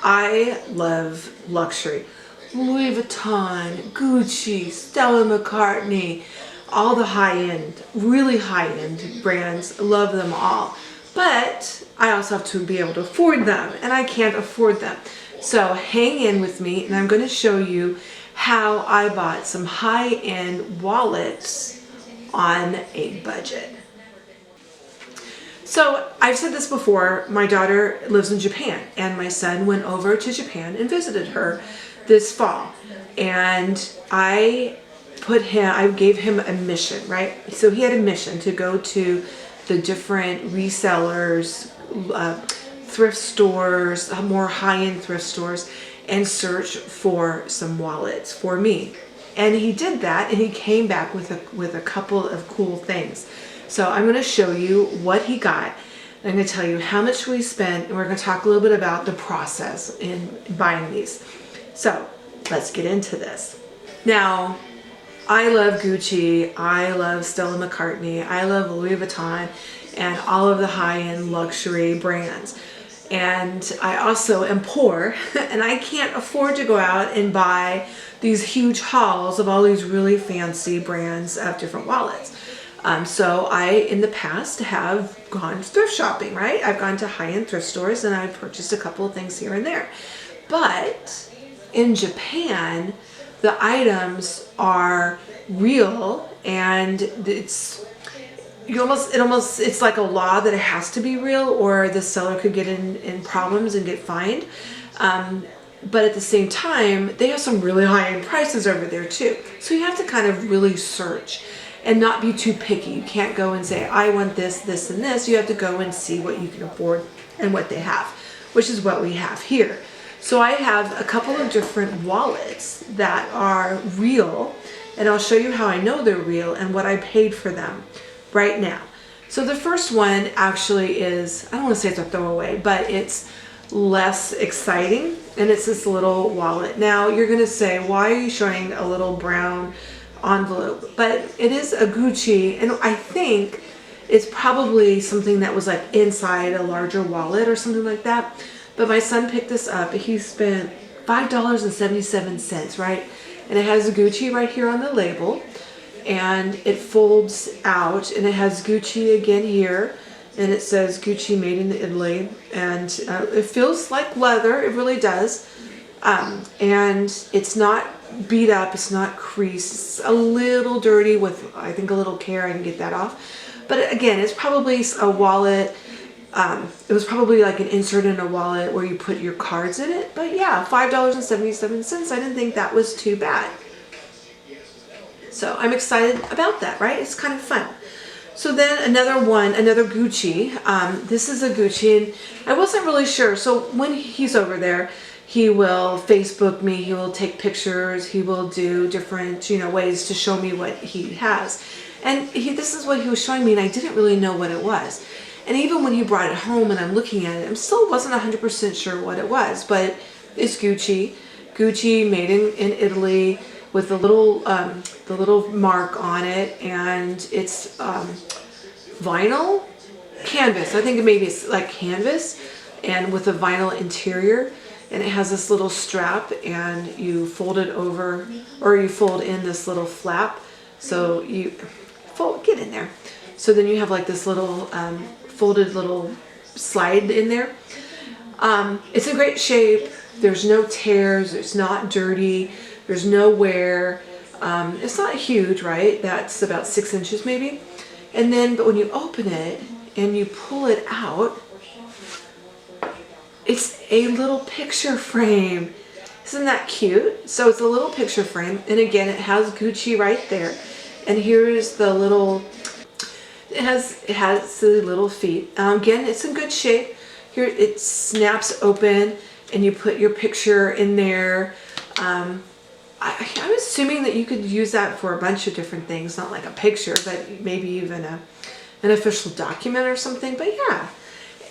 I love luxury. Louis Vuitton, Gucci, Stella McCartney, all the high-end, really high-end brands. Love them all. But I also have to be able to afford them, and I can't afford them. So hang in with me, and I'm going to show you how I bought some high-end wallets on a budget. So I've said this before, my daughter lives in Japan, and my son went over to Japan and visited her this fall. And I gave him a mission, right? So he had a mission to go to the different resellers, thrift stores, more high-end thrift stores, and search for some wallets for me. And he did that, and he came back with a couple of cool things. So I'm going to show you what he got. I'm going to tell you how much we spent, and we're going to talk a little bit about the process in buying these. So let's get into this. Now, I love Gucci, I love Stella McCartney, I love Louis Vuitton, and all of the high-end luxury brands. And I also am poor, and I can't afford to go out and buy these huge hauls of all these really fancy brands of different wallets. So I, in the past, have gone thrift shopping, right? I've gone to high-end thrift stores and I've purchased a couple of things here and there. But in Japan, the items are real, and it's like a law that it has to be real, or the seller could get in problems and get fined. But at the same time, they have some really high-end prices over there too. So you have to kind of really search and not be too picky. You can't go and say, I want this, this, and this. You have to go and see what you can afford and what they have, which is what we have here. So I have a couple of different wallets that are real, and I'll show you how I know they're real and what I paid for them right now. So the first one actually is, I don't want to say it's a throwaway, but it's less exciting, and it's this little wallet. Now you're going to say, why are you showing a little brown envelope? But it is a Gucci, and I think it's probably something that was like inside a larger wallet or something like that. But my son picked this up. He spent $5.77, right? And it has Gucci right here on the label, and it folds out, and it has Gucci again here, and it says Gucci made in Italy, and it feels like leather. It really does. And it's not beat up, it's not creased, it's a little dirty. With, I think, a little care I can get that off. But again, it's probably a wallet. It was probably like an insert in a wallet where you put your cards in it. But yeah, $5.77. I didn't think that was too bad. So I'm excited about that, right? It's kind of fun. So then another one, another Gucci. This is a Gucci, and I wasn't really sure. So when he's over there, he will Facebook me, he will take pictures, he will do different, ways to show me what he has. And this is what he was showing me, and I didn't really know what it was. And even when he brought it home and I'm looking at it, I still wasn't 100% sure what it was. But it's Gucci. Gucci made in Italy, with the little mark on it, and it's vinyl canvas. I think maybe it's like canvas, and with a vinyl interior. And it has this little strap, and you fold it over, or you fold in this little flap. So you get in there. So then you have like this little folded little slide in there. It's in great shape. There's no tears. It's not dirty. There's no wear. It's not huge, right? That's about 6 inches maybe. And then, but when you open it and you pull it out, it's a little picture frame. Isn't that cute? So it's a little picture frame, and again, it has Gucci right there. And here is the little, it has the little feet. Again, it's in good shape. Here it snaps open, and you put your picture in there. I'm assuming that you could use that for a bunch of different things, not like a picture, but maybe even an official document or something. But yeah.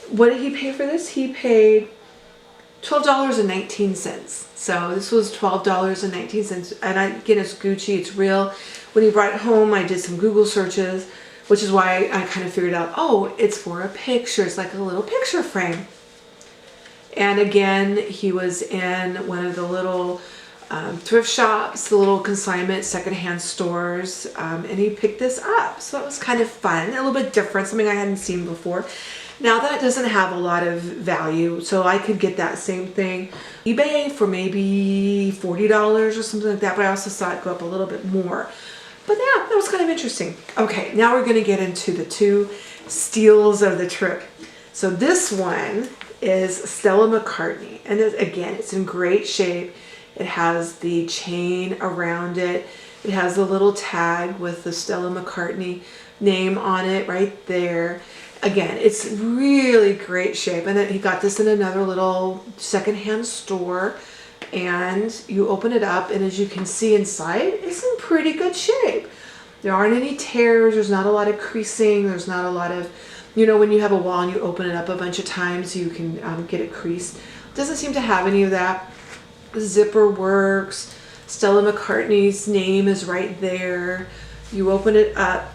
What did he pay for this? He paid $12.19. So this was $12.19. And again, it's Gucci, it's real. When he brought it home, I did some Google searches, which is why I kind of figured out, oh, it's for a picture. It's like a little picture frame. And again, he was in one of the little thrift shops, the little consignment secondhand stores, and he picked this up. So it was kind of fun, a little bit different, something I hadn't seen before. Now that doesn't have a lot of value, so I could get that same thing eBay for maybe $40 or something like that, but I also saw it go up a little bit more. But yeah, that was kind of interesting. Okay, now we're gonna get into the two steals of the trip. So this one is Stella McCartney, and again, it's in great shape. It has the chain around it. It has the little tag with the Stella McCartney name on it right there. Again, it's really great shape. And then he got this in another little secondhand store. And you open it up, and as you can see inside, it's in pretty good shape. There aren't any tears. There's not a lot of creasing. There's not a lot of, you know, when you have a wall and you open it up a bunch of times, you can get it creased. Doesn't seem to have any of that. The zipper works. Stella McCartney's name is right there. You open it up.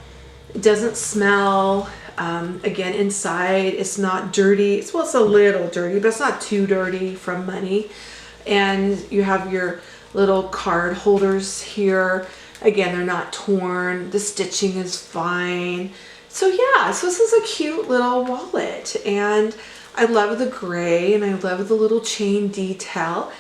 It doesn't smell. Again, inside, it's not dirty. It's a little dirty, but it's not too dirty from money. And you have your little card holders here. Again, they're not torn. The stitching is fine. So yeah, so this is a cute little wallet. And I love the gray, and I love the little chain detail.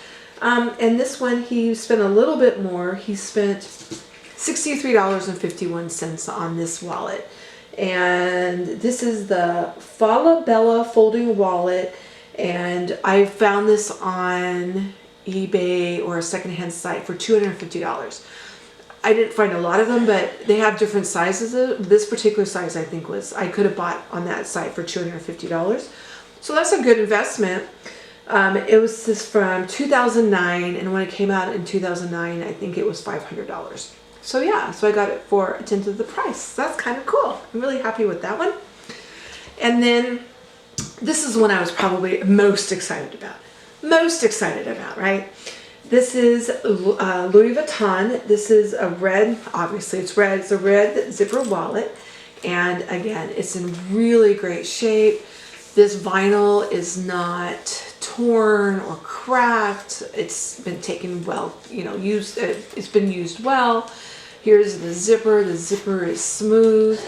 And this one, he spent a little bit more. He spent $63.51 on this wallet. And this is the Falabella folding wallet. And I found this on eBay or a secondhand site for $250. I didn't find a lot of them, but they have different sizes. This particular size, I think, I could have bought on that site for $250. So that's a good investment. It was this from 2009, and when it came out in 2009, I think it was $500. So yeah, so I got it for a tenth of the price. So that's kind of cool. I'm really happy with that one. And then this is one I was probably most excited about. Right? This is Louis Vuitton. This is a red, obviously it's red. It's a red zipper wallet. And again, it's in really great shape. This vinyl is not torn or cracked. It's been taken well, you know, used. It's been used well. Here's the zipper. The zipper is smooth,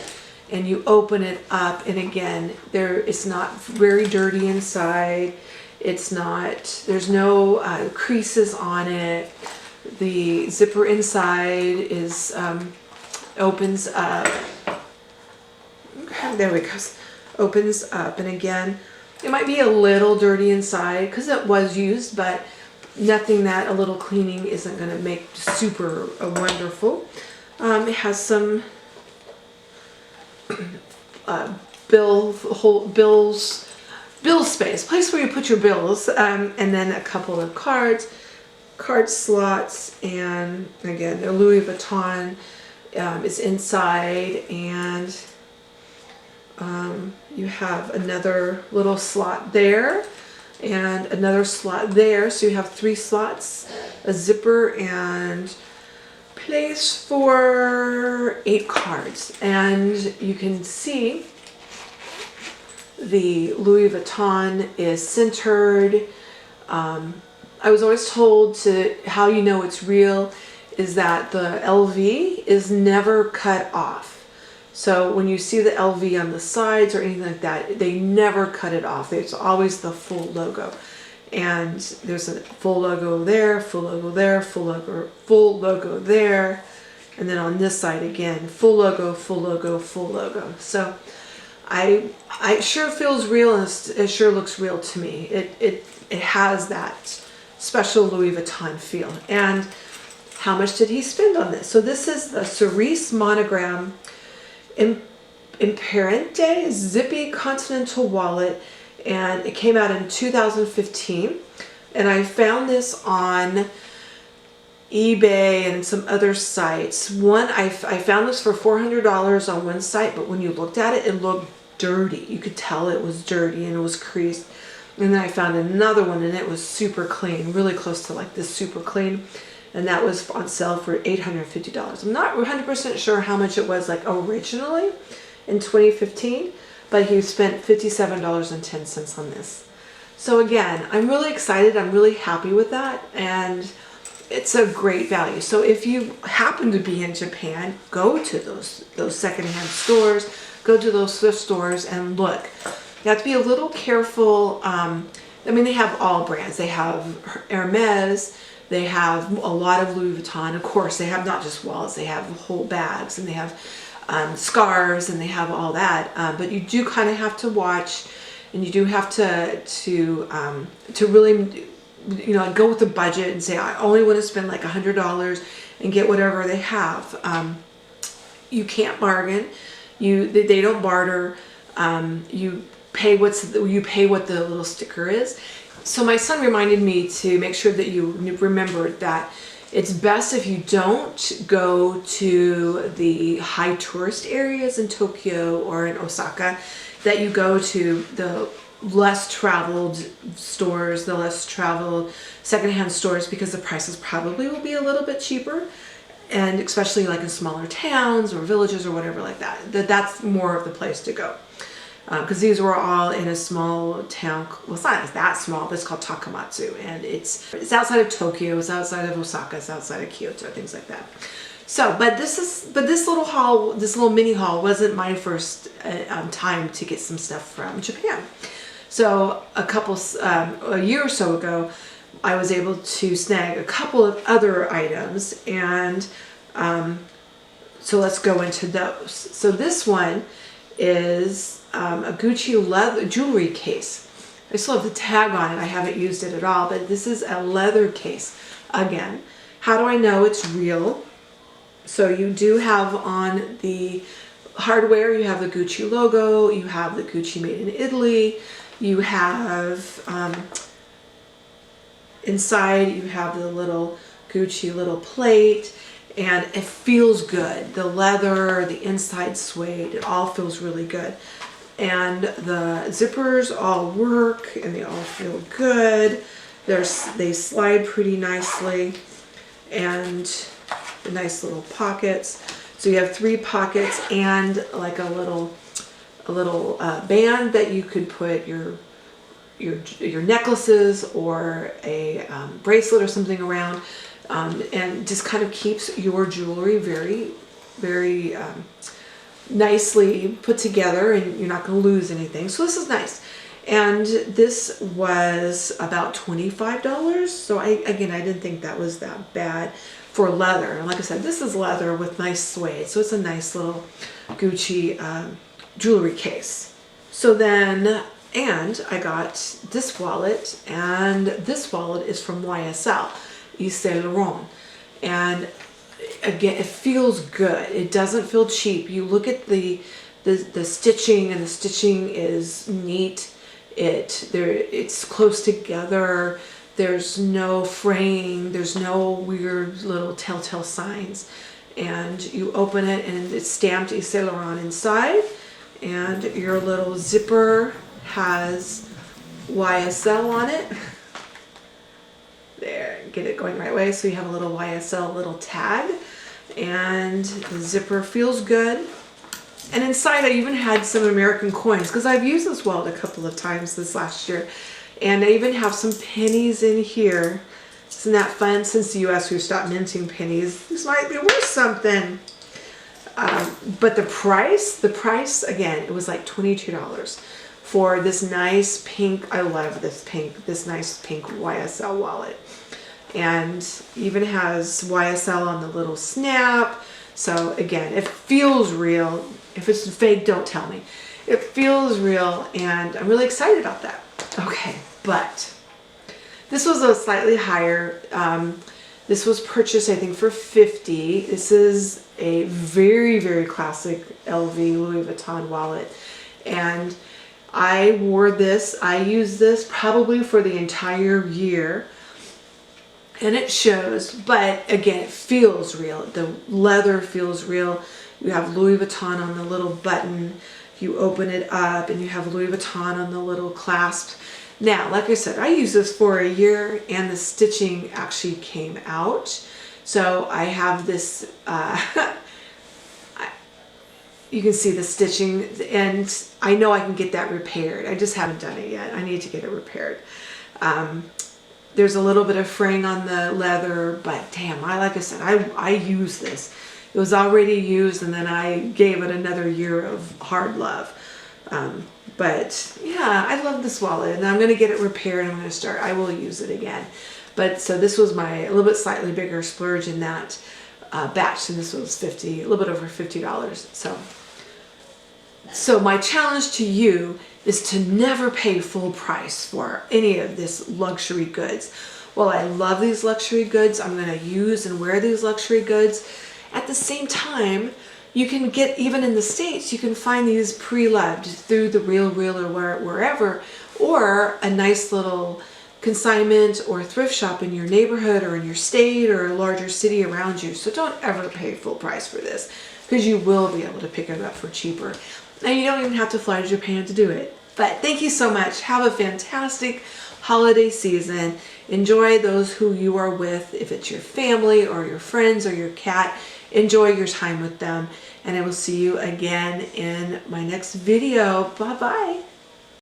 and you open it up, and again, it's not very dirty inside. It's not. There's no creases on it. The zipper inside is opens up. Okay, there we go. Opens up, and again, it might be a little dirty inside because it was used, but nothing that a little cleaning isn't going to make super wonderful. It has some bill space, place where you put your bills, and then a couple of card slots, and again, the Louis Vuitton is inside, and you have another little slot there and another slot there, so you have 3 slots, a zipper, and place for 8 cards. And you can see the Louis Vuitton is centered. I was always told how you know it's real is that the LV is never cut off. So when you see the LV on the sides or anything like that, they never cut it off. It's always the full logo. And there's a full logo there, full logo there, full logo there. And then on this side again, full logo, full logo, full logo. So it sure feels real, and it sure looks real to me. It has that special Louis Vuitton feel. And how much did he spend on this? So this is the Cerise Monogram Imperente Zippy Continental Wallet, and it came out in 2015. And I found this on eBay and some other sites. I found this for $400 on one site, but when you looked at it, it looked dirty. You could tell it was dirty and it was creased. And then I found another one, and it was super clean, really close to like this super clean. And that was on sale for $850. I'm not 100% sure how much it was like originally in 2015, but he spent $57.10 on this. So again, I'm really excited. I'm really happy with that, and it's a great value. So if you happen to be in Japan, go to those secondhand stores, go to those thrift stores and look. You have to be a little careful. I mean, they have all brands. They have Hermes, they have a lot of Louis Vuitton. Of course, they have not just wallets, they have whole bags, and they have scarves, and they have all that. But you do kind of have to watch, and you do have to really, you know, go with the budget and say, I only want to spend like $100 and get whatever they have. You can't bargain. They don't barter. You pay what the little sticker is. So my son reminded me to make sure that you remember that it's best if you don't go to the high tourist areas in Tokyo or in Osaka, that you go to the less traveled stores, the less traveled secondhand stores, because the prices probably will be a little bit cheaper, and especially like in smaller towns or villages or whatever like that. That's more of the place to go. Because these were all in a small town. Well, it's not that small, but it's called Takamatsu, and it's outside of Tokyo, it's outside of Osaka, it's outside of Kyoto, things like that. So, but this little haul, this little mini haul, wasn't my first time to get some stuff from Japan. So a year or so ago, I was able to snag a couple of other items, and so let's go into those. So this one is a Gucci leather jewelry case. I still have the tag on it. I haven't used it at all, but this is a leather case. Again, how do I know it's real? So you do have on the hardware, you have the Gucci logo, you have the Gucci made in Italy, you have inside you have the little Gucci little plate, and it feels good. The leather, the inside suede, it all feels really good. And the zippers all work, and they all feel good. They slide pretty nicely, and the nice little pockets. So you have 3 pockets and like a little band that you could put your necklaces or a bracelet or something around, and just kind of keeps your jewelry very, very nicely put together, and you're not going to lose anything. So this is nice. And this was about $25. So I didn't think that was that bad for leather. And like I said, this is leather with nice suede. So it's a nice little Gucci jewelry case. So then, and I got this wallet, and this wallet is from YSL, Saint Laurent. And again, it feels good. It doesn't feel cheap. You look at the stitching, and the stitching is neat. It's close together. There's no fraying. There's no weird little telltale signs. And you open it, and it's stamped Saint Laurent inside. And your little zipper has YSL on it. There, get it going the right way. So you have a little YSL little tag, and the zipper feels good. And inside I even had some American coins, because I've used this wallet a couple of times this last year. And I even have some pennies in here. Isn't that fun? Since the US we've stopped minting pennies, this might be worth something. But the price again, it was like $22 for this nice pink, I love this nice pink YSL wallet. And even has YSL on the little snap. So again, it feels real. If it's fake, don't tell me. It feels real, and I'm really excited about that. Okay, but this was a slightly higher. This was purchased, I think, for $50. This is a very, very classic LV Louis Vuitton wallet, and I wore this. I used this probably for the entire year. And it shows, but again, it feels real. The leather feels real. You have Louis Vuitton on the little button. You open it up, and you have Louis Vuitton on the little clasp. Now, like I said, I used this for a year, and the stitching actually came out. So I have this, you can see the stitching, and I know I can get that repaired. I just haven't done it yet. I need to get it repaired. There's a little bit of fraying on the leather, but damn, like I said, I use this. It was already used, and then I gave it another year of hard love. But yeah, I love this wallet, and I'm going to get it repaired. I'm going to start, I will use it again. But so this was a little bit slightly bigger splurge in that batch, and this was a little bit over $50. So my challenge to you is to never pay full price for any of this luxury goods. While I love these luxury goods, I'm going to use and wear these luxury goods. At the same time, you can get, even in the States, you can find these pre-loved through the Real or wherever, or a nice little consignment or thrift shop in your neighborhood or in your state or a larger city around you. So don't ever pay full price for this, because you will be able to pick it up for cheaper. And you don't even have to fly to Japan to do it. But thank you so much. Have a fantastic holiday season. Enjoy those who you are with. If it's your family or your friends or your cat, enjoy your time with them. And I will see you again in my next video. Bye-bye.